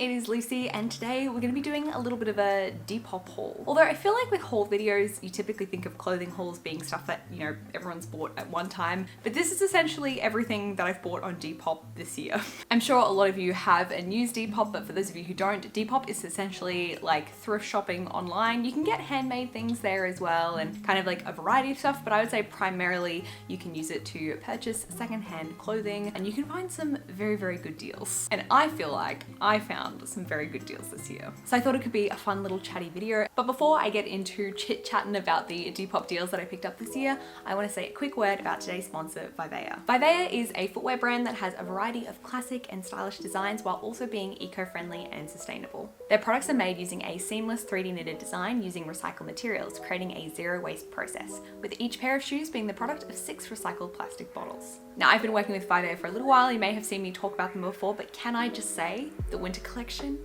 it is Lucy and today we're going to be doing a little bit of a Depop haul. Although I feel like with haul videos, you typically think of clothing hauls being stuff that, you know, everyone's bought at one time, but this is essentially everything that I've bought on Depop this year. I'm sure a lot of you have and use Depop, but for those of you who don't, Depop is essentially like thrift shopping online. You can get handmade things there as well and kind of like a variety of stuff, but I would say primarily you can use it to purchase secondhand clothing and you can find some very, very good deals. And I feel like I found some very good deals this year. So I thought it could be a fun little chatty video. But before I get into chit-chatting about the Depop deals that I picked up this year, I want to say a quick word about today's sponsor, Vivaia. Vivaia is a footwear brand that has a variety of classic and stylish designs while also being eco-friendly and sustainable. Their products are made using a seamless 3D knitted design using recycled materials, creating a zero waste process, with each pair of shoes being the product of 6 recycled plastic bottles. Now, I've been working with Vivaia for a little while. You may have seen me talk about them before, but can I just say the winter collection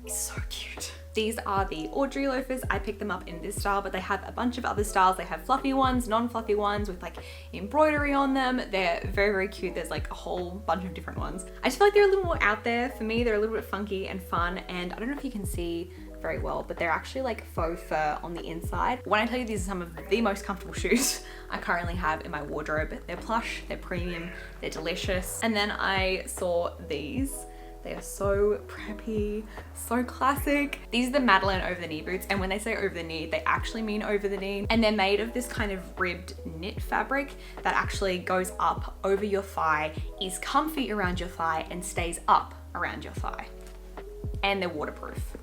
is so cute. These are the Audrey loafers. I picked them up in this style, but they have a bunch of other styles. They have fluffy ones, non-fluffy ones with like embroidery on them. They're very, very cute. There's like a whole bunch of different ones. I just feel like they're a little more out there for me. They're a little bit funky and fun. And I don't know if you can see very well, but they're actually like faux fur on the inside. When I tell you these are some of the most comfortable shoes I currently have in my wardrobe, they're plush, they're premium, they're delicious. And then I saw these. They are so preppy, so classic. These are the Madeline over the knee boots. And when they say over the knee, they actually mean over the knee. And they're made of this kind of ribbed knit fabric that actually goes up over your thigh, is comfy around your thigh and stays up around your thigh. And they're waterproof.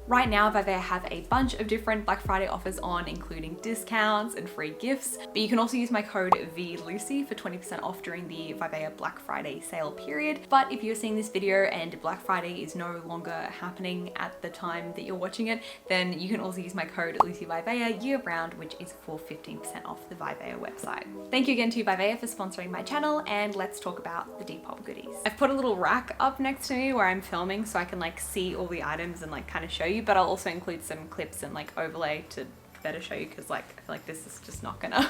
Right now, Vivaia have a bunch of different Black Friday offers on, including discounts and free gifts, but you can also use my code VLucy for 20% off during the Vivaia Black Friday sale period. But if you're seeing this video and Black Friday is no longer happening at the time that you're watching it, then you can also use my code LucyVivaia year round, which is for 15% off the Vivaia website. Thank you again to Vivaia for sponsoring my channel, and let's talk about the Depop goodies. I've put a little rack up next to me where I'm filming so I can like see all the items and like kind of show you, but I'll also include some clips and like overlay to better show you, because like I feel like this is just not gonna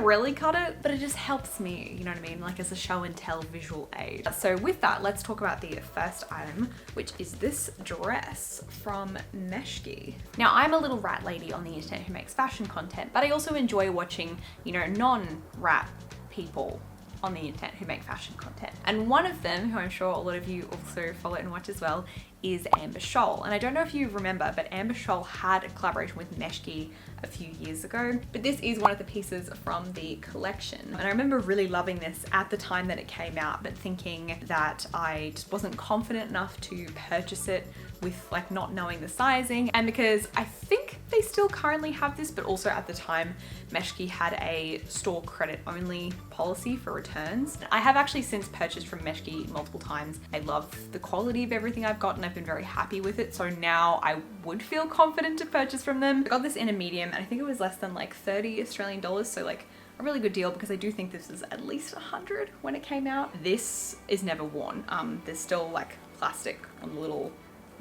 really cut it, but it just helps me, you know what I mean, like as a show and tell visual aid. So with that, let's talk about the first item, which is this dress from Meshki. Now, I'm a little rat lady on the internet who makes fashion content, but I also enjoy watching, you know, non-rat people on the internet who make fashion content. And one of them, who I'm sure a lot of you also follow and watch as well, is Scholl. And I don't know if you remember, but Scholl had a collaboration with Meshki a few years ago. But this is one of the pieces from the collection. And I remember really loving this at the time that it came out, but thinking that I just wasn't confident enough to purchase it with like not knowing the sizing. And because I think they still currently have this, but also at the time Meshki had a store credit only policy for returns. I have actually since purchased from Meshki multiple times. I love the quality of everything I've gotten. I've been very happy with it. So now I would feel confident to purchase from them. I got this in a medium and I think it was less than like 30 Australian dollars. So like a really good deal, because I do think this is at least 100 when it came out. This is never worn. There's still like plastic on the little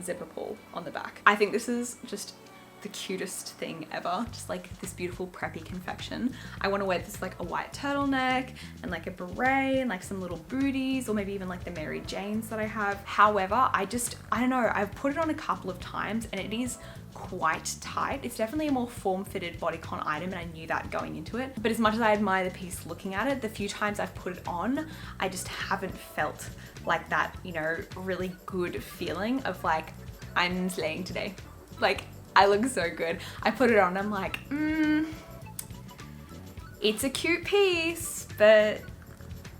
zipper pull on the back. I think this is just the cutest thing ever. Just like this beautiful preppy confection. I want to wear this with like a white turtleneck and like a beret and like some little booties, or maybe even like the Mary Janes that I have. However, I don't know, I've put it on a couple of times and it is quite tight. It's definitely a more form-fitted bodycon item, and I knew that going into it. But as much as I admire the piece looking at it, the few times I've put it on, I just haven't felt like that, you know, really good feeling of like, I'm slaying today. Like, I look so good. I put it on, I'm like, it's a cute piece, but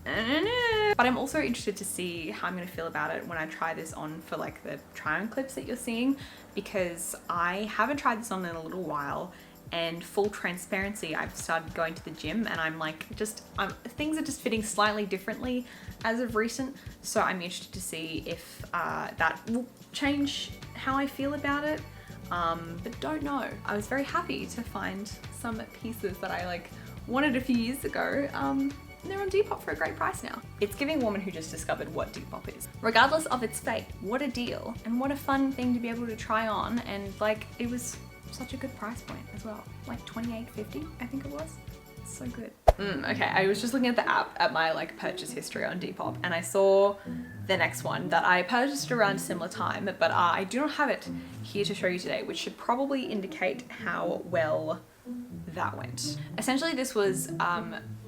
I don't know. But I'm also interested to see how I'm gonna feel about it when I try this on for like the try on clips that you're seeing, because I haven't tried this on in a little while. And full transparency, I've started going to the gym and I'm like, things are just fitting slightly differently as of recent. So I'm interested to see if that will change how I feel about it. But don't know. I was very happy to find some pieces that I like wanted a few years ago. They're on Depop for a great price now. It's giving woman who just discovered what Depop is. Regardless of its fate, what a deal, and what a fun thing to be able to try on, and like it was such a good price point as well. Like $28.50, I think it was. It's so good. Okay, I was just looking at the app at my like purchase history on Depop, and I saw the next one that I purchased around a similar time, but I do not have it here to show you today, which should probably indicate how well that went. Essentially, this was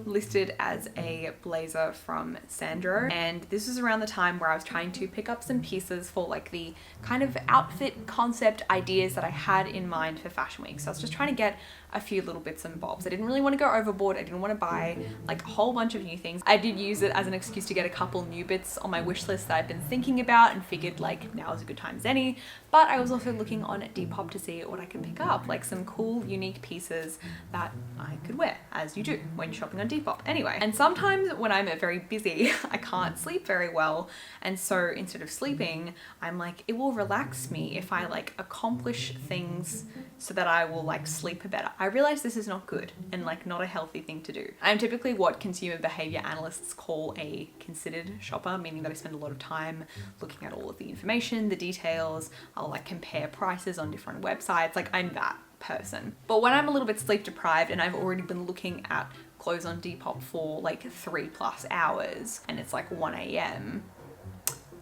listed as a blazer from Sandro, and this was around the time where I was trying to pick up some pieces for like the kind of outfit concept ideas that I had in mind for Fashion Week. So I was just trying to get a few little bits and bobs. I didn't really want to go overboard. I didn't want to buy like a whole bunch of new things. I did use it as an excuse to get a couple new bits on my wish list that I've been thinking about and figured like now is a good time as any. But I was also looking on Depop to see what I could pick up, like some cool, unique pieces that I could wear, as you do when shopping on Depop. Anyway, and sometimes when I'm very busy, I can't sleep very well. And so instead of sleeping, I'm like, it will relax me if I like accomplish things so that I will like sleep better. I realize this is not good and like not a healthy thing to do. I'm typically what consumer behavior analysts call a considered shopper, meaning that I spend a lot of time looking at all of the information, the details. I'll like compare prices on different websites. Like I'm that person. But when I'm a little bit sleep deprived and I've already been looking at clothes on Depop for like 3+ hours and it's like 1 a.m,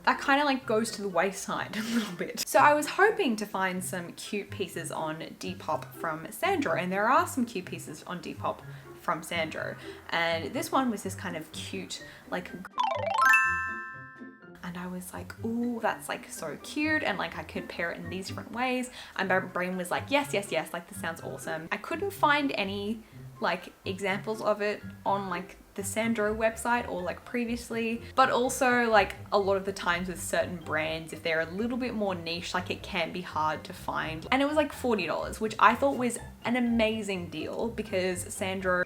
that kind of like goes to the wayside a little bit. So I was hoping to find some cute pieces on Depop from Sandro, and there are some cute pieces on Depop from Sandro. And this one was this kind of cute, like, and I was like, ooh, that's like so cute. And like I could pair it in these different ways. And my brain was like, yes, yes, yes, like this sounds awesome. I couldn't find any like examples of it on like the Sandro website or like previously, but also like a lot of the times with certain brands, if they're a little bit more niche, like it can be hard to find. And it was like $40, which I thought was an amazing deal because Sandro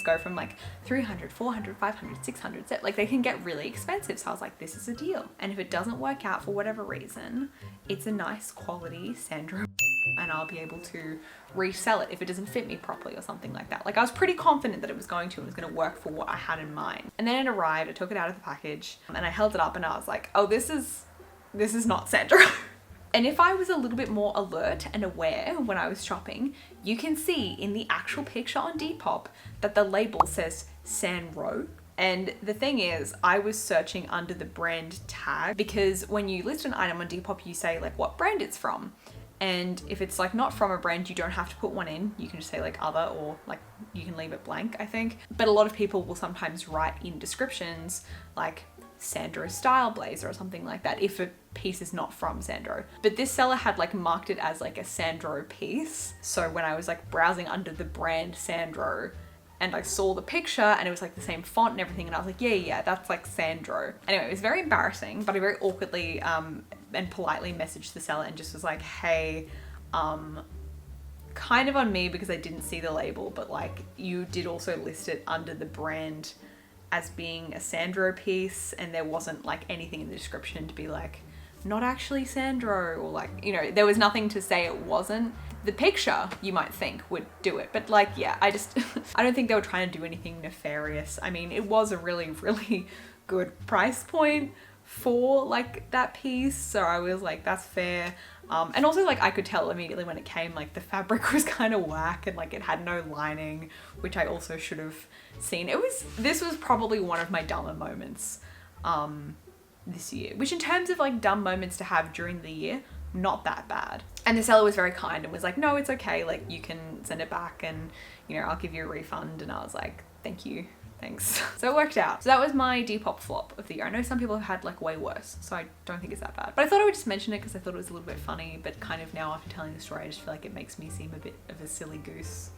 go from like 300, 400, 500, 600, like they can get really expensive. So I was like, this is a deal. And if it doesn't work out for whatever reason, it's a nice quality Sandro and I'll be able to resell it if it doesn't fit me properly or something like that. Like I was pretty confident that it was going to and it was going to work for what I had in mind. And then it arrived, I took it out of the package and I held it up and I was like, oh, this is not Sandro. And if I was a little bit more alert and aware when I was shopping, you can see in the actual picture on Depop that the label says Sandro. And the thing is, I was searching under the brand tag because when you list an item on Depop, you say like what brand it's from. And if it's like not from a brand, you don't have to put one in. You can just say like other, or like you can leave it blank, I think. But a lot of people will sometimes write in descriptions like Sandro style blazer or something like that if a piece is not from Sandro. But this seller had like marked it as like a Sandro piece. So when I was like browsing under the brand Sandro and I saw the picture and it was like the same font and everything, and I was like, yeah, that's like Sandro. Anyway, it was very embarrassing, but I very awkwardly and politely messaged the seller and just was like, hey, kind of on me because I didn't see the label, but like you did also list it under the brand as being a Sandro piece, and there wasn't like anything in the description to be like, not actually Sandro, or like, you know, there was nothing to say it wasn't. The picture, you might think, would do it, but like, yeah, I don't think they were trying to do anything nefarious. I mean, it was a really, really good price point for like that piece, so I was like, that's fair. And also like I could tell immediately when it came, like the fabric was kind of whack and like it had no lining, which I also should have seen. This was probably one of my dumber moments this year, which in terms of like dumb moments to have during the year, not that bad. And the seller was very kind and was like, no, it's okay, like you can send it back and, you know, I'll give you a refund. And I was like, thank you, thanks. So it worked out. So that was my Depop flop of the year. I know some people have had like way worse, so I don't think it's that bad. But I thought I would just mention it because I thought it was a little bit funny, but kind of now after telling the story, I just feel like it makes me seem a bit of a silly goose.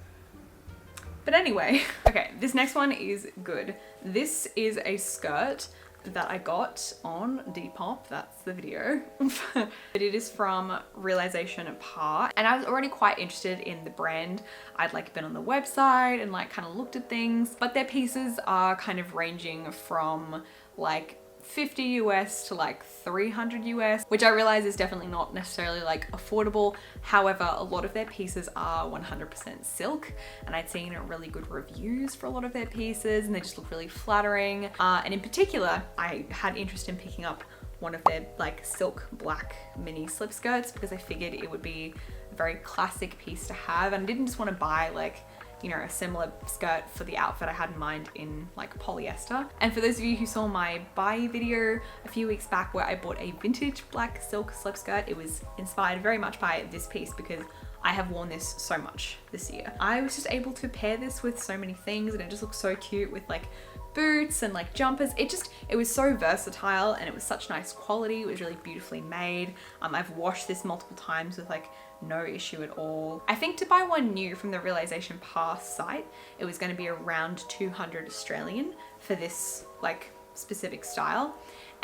But anyway, okay, this next one is good. This is a skirt that I got on Depop, that's the video. But it is from Realisation Par, and I was already quite interested in the brand. I'd like been on the website and like kind of looked at things, but their pieces are kind of ranging from like 50 US to like 300 US, which I realize is definitely not necessarily like affordable. However, a lot of their pieces are 100% silk, and I'd seen really good reviews for a lot of their pieces and they just look really flattering. And in particular, I had interest in picking up one of their like silk black mini slip skirts because I figured it would be a very classic piece to have, and I didn't just want to buy like you know, a similar skirt for the outfit I had in mind in like polyester. And for those of you who saw my buy video a few weeks back where I bought a vintage black silk slip skirt, it was inspired very much by this piece because I have worn this so much this year. I was just able to pair this with so many things and it just looks so cute with like boots and like jumpers. It was so versatile and it was such nice quality. It was really beautifully made. I've washed this multiple times with like no issue at all. I think to buy one new from the Realisation Par site, it was going to be around 200 Australian for this like specific style.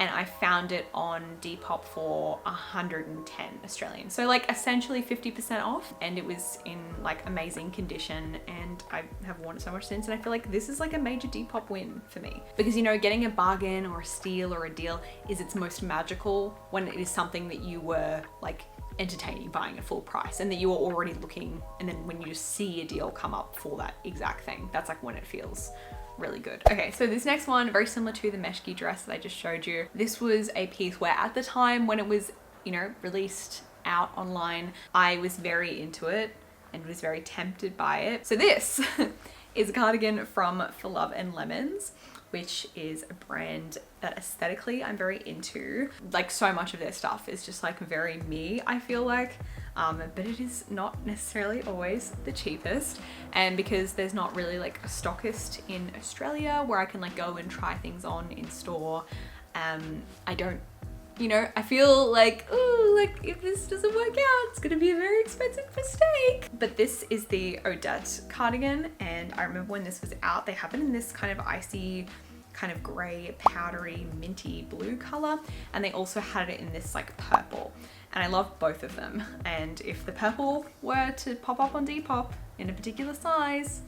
And I found it on Depop for 110 Australian. So like essentially 50% off, and it was in like amazing condition, and I have worn it so much since, and I feel like this is like a major Depop win for me. Because you know, getting a bargain or a steal or a deal is its most magical when it is something that you were like entertaining buying at full price and that you were already looking, and then when you just see a deal come up for that exact thing, that's like when it feels really good. Okay, so this next one, very similar to the Meshki dress that I just showed you. This was a piece where at the time when it was, you know, released out online, I was very into it and was very tempted by it. So this is a cardigan from For Love and Lemons, which is a brand that aesthetically I'm very into. Like so much of their stuff is just like very me, I feel like. But it is not necessarily always the cheapest, and because there's not really like a stockist in Australia where I can like go and try things on in store, I don't, you know, I feel like, ooh, like if this doesn't work out, it's gonna be a very expensive mistake. But this is the Odette cardigan, and I remember when this was out, they have it in this kind of icy, kind of gray, powdery, minty blue color, and they also had it in this like purple. And I love both of them. And if the purple were to pop up on Depop in a particular size,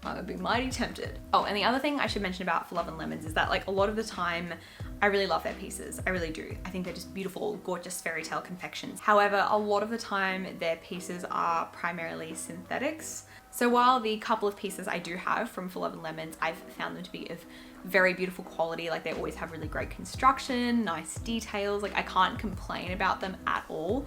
I would be mighty tempted. Oh, and the other thing I should mention about For Love and Lemons is that like a lot of the time, I really love their pieces. I really do. I think they're just beautiful, gorgeous fairy tale confections. However, a lot of the time their pieces are primarily synthetics. So while the couple of pieces I do have from For Love and Lemons, I've found them to be of very beautiful quality. Like they always have really great construction, nice details. Like I can't complain about them at all.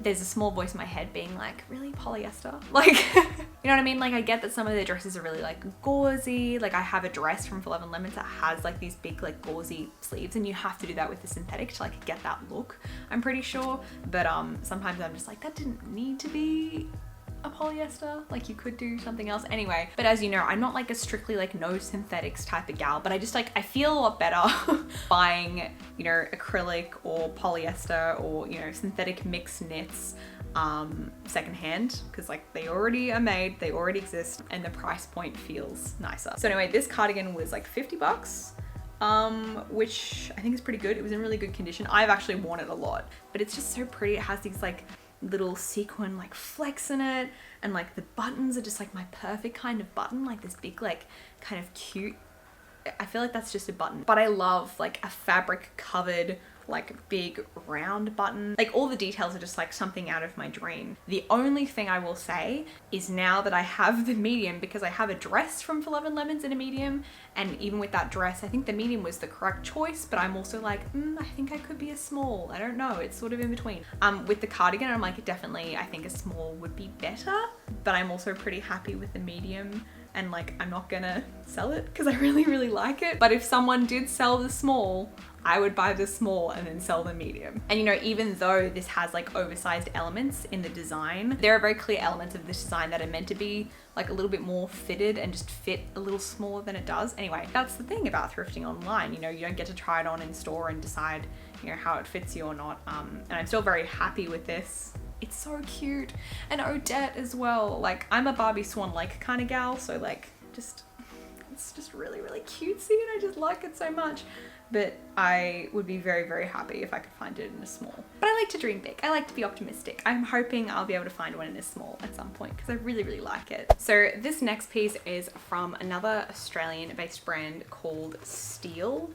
There's a small voice in my head being like, really, polyester? Like, you know what I mean? Like I get that some of their dresses are really like gauzy. Like I have a dress from For Love and Lemons that has like these big like gauzy sleeves, and you have to do that with the synthetic to like get that look, I'm pretty sure. But sometimes I'm just like, that didn't need to be a polyester, like you could do something else anyway. But as you know, I'm not like a strictly like no synthetics type of gal, but I just like, I feel a lot better buying, you know, acrylic or polyester or, you know, synthetic mixed knits secondhand, because like they already are made, they already exist, and the price point feels nicer. So anyway, this cardigan was like 50 bucks. Which I think is pretty good. It was in really good condition. I've actually worn it a lot, but it's just so pretty. It has these like little sequin like flecks in it, and like the buttons are just like my perfect kind of button, like this big like kind of cute, I feel like that's just a button, but I love like a fabric covered like big round button. Like all the details are just like something out of my dream. The only thing I will say is now that I have the medium, because I have a dress from For Love and Lemons in a medium, and even with that dress, I think the medium was the correct choice, but I'm also like, I think I could be a small. I don't know, it's sort of in between. With the cardigan, I'm like, definitely, I think a small would be better, but I'm also pretty happy with the medium. And like, I'm not gonna sell it because I really, really like it. But if someone did sell the small, I would buy the small and then sell the medium. And you know, even though this has like oversized elements in the design, there are very clear elements of this design that are meant to be like a little bit more fitted and just fit a little smaller than it does. Anyway, that's the thing about thrifting online. You know, you don't get to try it on in store and decide, you know, how it fits you or not. And I'm still very happy with this. It's so cute. And Odette as well. Like I'm a Barbie Swan-like kind of gal, so like it's just really, really cutesy, and I just like it so much. But I would be very, very happy if I could find it in a small. But I like to dream big. I like to be optimistic. I'm hoping I'll be able to find one in a small at some point because I really, really like it. So this next piece is from another Australian-based brand called Steele.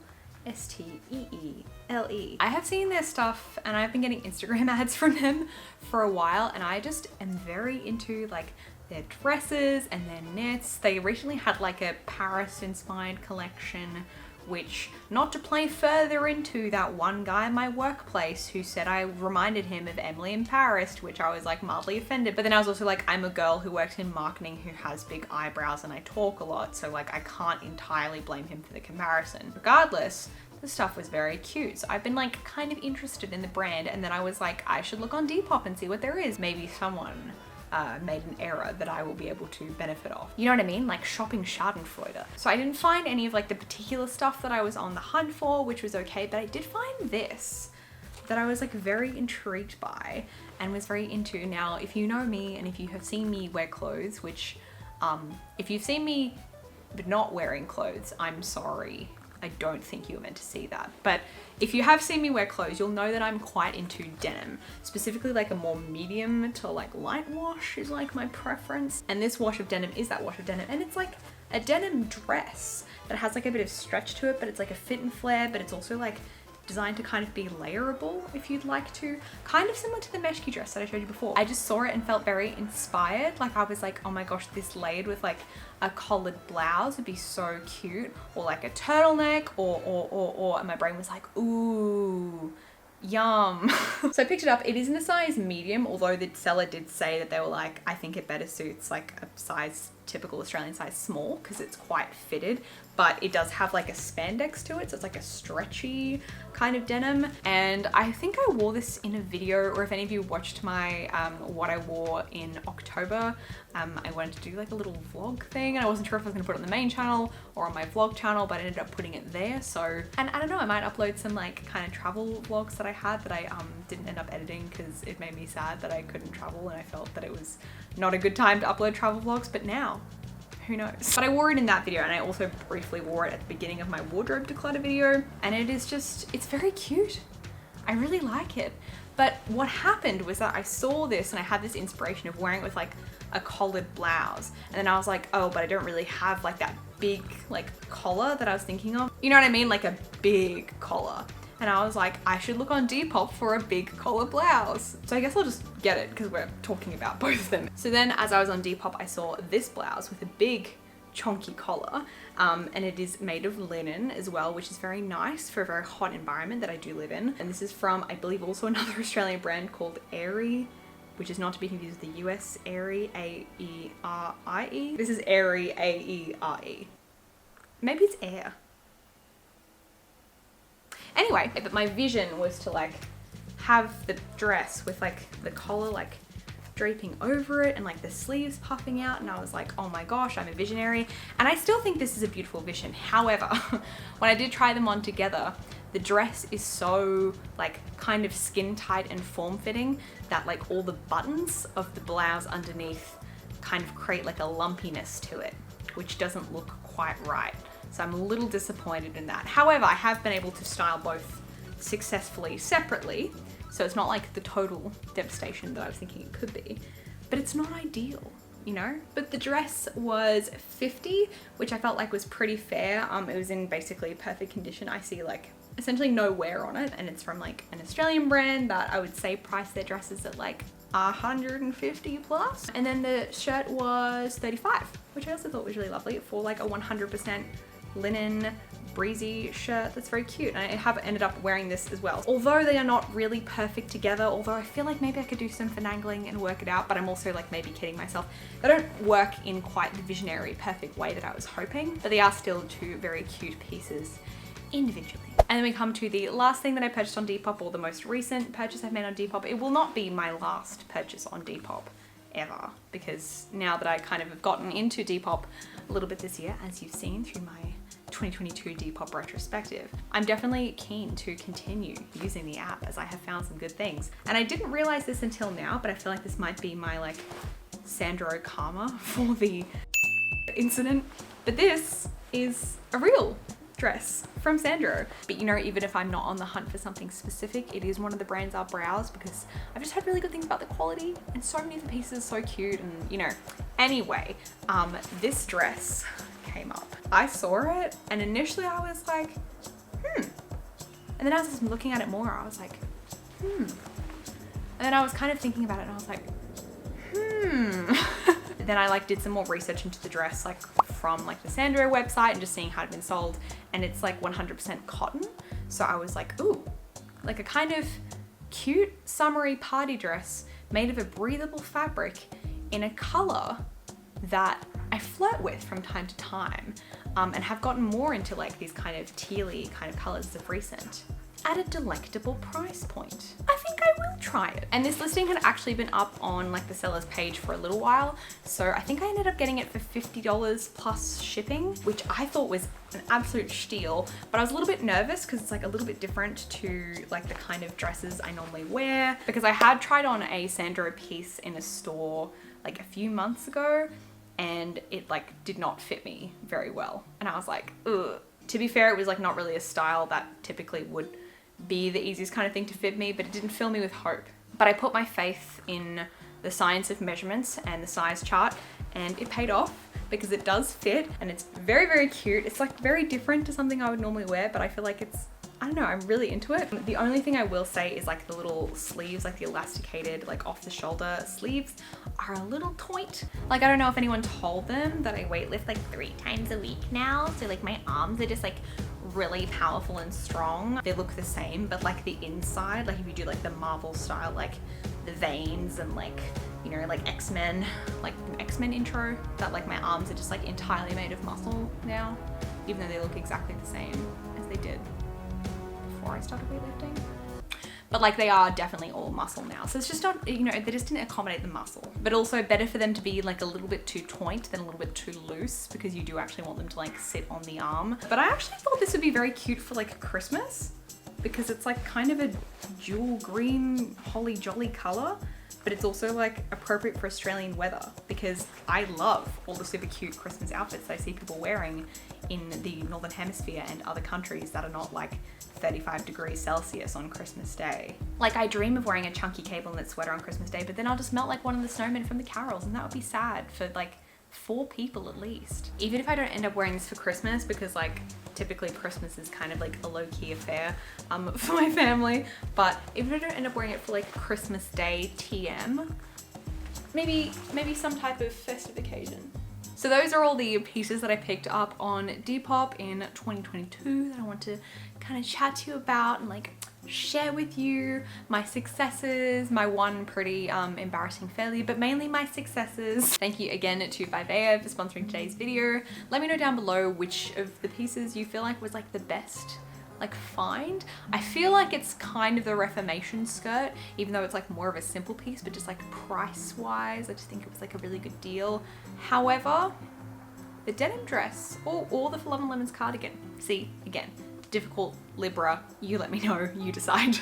S-T-E-E-L-E. I have seen their stuff and I've been getting Instagram ads from them for a while, and I just am very into like their dresses and their knits. They recently had like a Paris inspired collection which, not to play further into that one guy in my workplace who said I reminded him of Emily in Paris, to which I was like mildly offended. But then I was also like, I'm a girl who works in marketing who has big eyebrows and I talk a lot, so like I can't entirely blame him for the comparison. Regardless, the stuff was very cute. So I've been like kind of interested in the brand, and then I was like, I should look on Depop and see what there is. Maybe someone made an error that I will be able to benefit off. You know what I mean? Like shopping Schadenfreude. So I didn't find any of like the particular stuff that I was on the hunt for, which was okay, but I did find this that I was like very intrigued by and was very into. Now, if you know me and if you have seen me wear clothes, which if you've seen me but not wearing clothes, I'm sorry. I don't think you were meant to see that. But if you have seen me wear clothes, you'll know that I'm quite into denim. Specifically like a more medium to like light wash is like my preference. And this wash of denim is that wash of denim. And it's like a denim dress that has like a bit of stretch to it, but it's like a fit and flare, but it's also like designed to kind of be layerable if you'd like to. Kind of similar to the Meshki dress that I showed you before. I just saw it and felt very inspired. Like I was like, oh my gosh, this layered with like a collared blouse would be so cute, or like a turtleneck, or, and my brain was like, ooh, yum. So I picked it up. It is in a size medium, although the seller did say that they were like, I think it better suits like a size, typical Australian size small, because it's quite fitted, but it does have like a spandex to it, so it's like a stretchy kind of denim. And I think I wore this in a video, or if any of you watched my what I wore in October, I wanted to do like a little vlog thing, and I wasn't sure if I was gonna put it on the main channel or on my vlog channel, but I ended up putting it there. So, and I don't know, I might upload some like kind of travel vlogs that I had that I didn't end up editing because it made me sad that I couldn't travel, and I felt that it was not a good time to upload travel vlogs, but now, who knows? But I wore it in that video, and I also briefly wore it at the beginning of my wardrobe declutter video, and it is just, it's very cute. I really like it. But what happened was that I saw this and I had this inspiration of wearing it with like a collared blouse, and then I was like, oh, but I don't really have like that big like collar that I was thinking of. You know what I mean? Like a big collar. And I was like, I should look on Depop for a big collar blouse. So I guess I'll just get it because we're talking about both of them. So then as I was on Depop, I saw this blouse with a big chunky collar, and it is made of linen as well, which is very nice for a very hot environment that I do live in. And this is from, I believe, also another Australian brand called Aerie, which is not to be confused with the US Aerie, A-E-R-I-E. This is Aerie, A-E-R-E. Maybe it's Air. Anyway, but my vision was to like have the dress with like the collar like draping over it and like the sleeves puffing out, and I was like, oh my gosh, I'm a visionary. And I still think this is a beautiful vision. However, when I did try them on together, the dress is so like kind of skin tight and form fitting that like all the buttons of the blouse underneath kind of create like a lumpiness to it, which doesn't look quite right. So I'm a little disappointed in that. However, I have been able to style both successfully separately, so it's not like the total devastation that I was thinking it could be, but it's not ideal, you know? But the dress was $50, which I felt like was pretty fair. It was in basically perfect condition. I see like essentially no wear on it, and it's from like an Australian brand that I would say price their dresses at like 150 plus. And then the shirt was $35, which I also thought was really lovely for like a 100% linen breezy shirt that's very cute. And I have ended up wearing this as well. Although they are not really perfect together, although I feel like maybe I could do some finagling and work it out, but I'm also like maybe kidding myself. They don't work in quite the visionary perfect way that I was hoping, but they are still two very cute pieces individually. And then we come to the last thing that I purchased on Depop, or the most recent purchase I've made on Depop. It will not be my last purchase on Depop ever, because now that I kind of have gotten into Depop a little bit this year, as you've seen through my 2022 Depop retrospective, I'm definitely keen to continue using the app as I have found some good things. And I didn't realize this until now, but I feel like this might be my like Sandro karma for the incident. But this is a real dress from Sandro. But you know, even if I'm not on the hunt for something specific, it is one of the brands I'll browse because I've just heard really good things about the quality, and so many of the pieces so cute, and you know. Anyway, this dress came up. I saw it and initially I was like, and then as I was looking at it more, I was like, and then I was kind of thinking about it and I was like, then I like did some more research into the dress like from like the Sandro website and just seeing how it had been sold, and it's like 100% cotton. So I was like, ooh, like a kind of cute summery party dress made of a breathable fabric in a color that I flirt with from time to time, and have gotten more into like these kind of tealy kind of colors of recent, at a delectable price point. I think I will try it. And this listing had actually been up on like the seller's page for a little while, so I think I ended up getting it for $50 plus shipping, which I thought was an absolute steal. But I was a little bit nervous because it's like a little bit different to like the kind of dresses I normally wear, because I had tried on a Sandro piece in a store like a few months ago, and it like did not fit me very well. And I was like, ugh. To be fair, it was like not really a style that typically would be the easiest kind of thing to fit me, but it didn't fill me with hope. But I put my faith in the science of measurements and the size chart, and it paid off because it does fit, and it's very, very cute. It's like very different to something I would normally wear, but I feel like it's, I don't know, I'm really into it. The only thing I will say is like the little sleeves, like the elasticated, like off the shoulder sleeves are a little tight. Like, I don't know if anyone told them that I weightlift like 3 times a week now. So like my arms are just like really powerful and strong. They look the same, but like the inside, like if you do like the Marvel style, like the veins and like, you know, like X-Men, like an X-Men intro, that like my arms are just like entirely made of muscle now, even though they look exactly the same as they did before I started weightlifting. But like they are definitely all muscle now. So it's just not, you know, they just didn't accommodate the muscle. But also better for them to be like a little bit too taut than a little bit too loose, because you do actually want them to like sit on the arm. But I actually thought this would be very cute for like Christmas, because it's like kind of a jewel green holly jolly color, but it's also like appropriate for Australian weather, because I love all the super cute Christmas outfits that I see people wearing in the Northern Hemisphere and other countries that are not like 35 degrees Celsius on Christmas Day. Like, I dream of wearing a chunky cable knit sweater on Christmas Day, but then I'll just melt like one of the snowmen from the carols, and that would be sad for like 4 people at least. Even if I don't end up wearing this for Christmas, because like typically Christmas is kind of like a low-key affair for my family, but if I don't end up wearing it for like Christmas Day TM, maybe some type of festive occasion. So those are all the pieces that I picked up on Depop in 2022 that I want to kind of chat to you about and like share with you my successes, my one pretty embarrassing failure, but mainly my successes. Thank you again to Vivea for sponsoring today's video. Let me know down below which of the pieces you feel like was like the best like find. I feel like it's kind of the Reformation skirt, even though it's like more of a simple piece, but just like price wise, I just think it was like a really good deal. However, the denim dress or the For Love and Lemons cardigan, see, again, difficult, Libra, you let me know, you decide.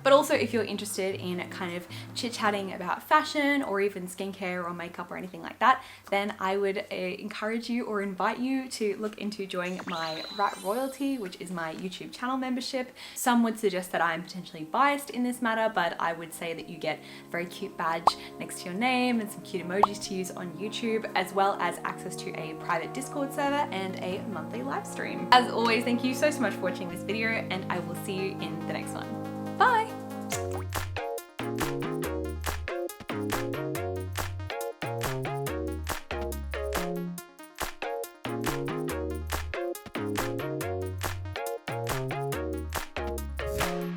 But also, if you're interested in kind of chit-chatting about fashion or even skincare or makeup or anything like that, then I would encourage you or invite you to look into joining my Rat Royalty, which is my YouTube channel membership. Some would suggest that I'm potentially biased in this matter, but I would say that you get a very cute badge next to your name and some cute emojis to use on YouTube, as well as access to a private Discord server and a monthly live stream. As always, thank you so much for watching this video, and I will see you in the next one.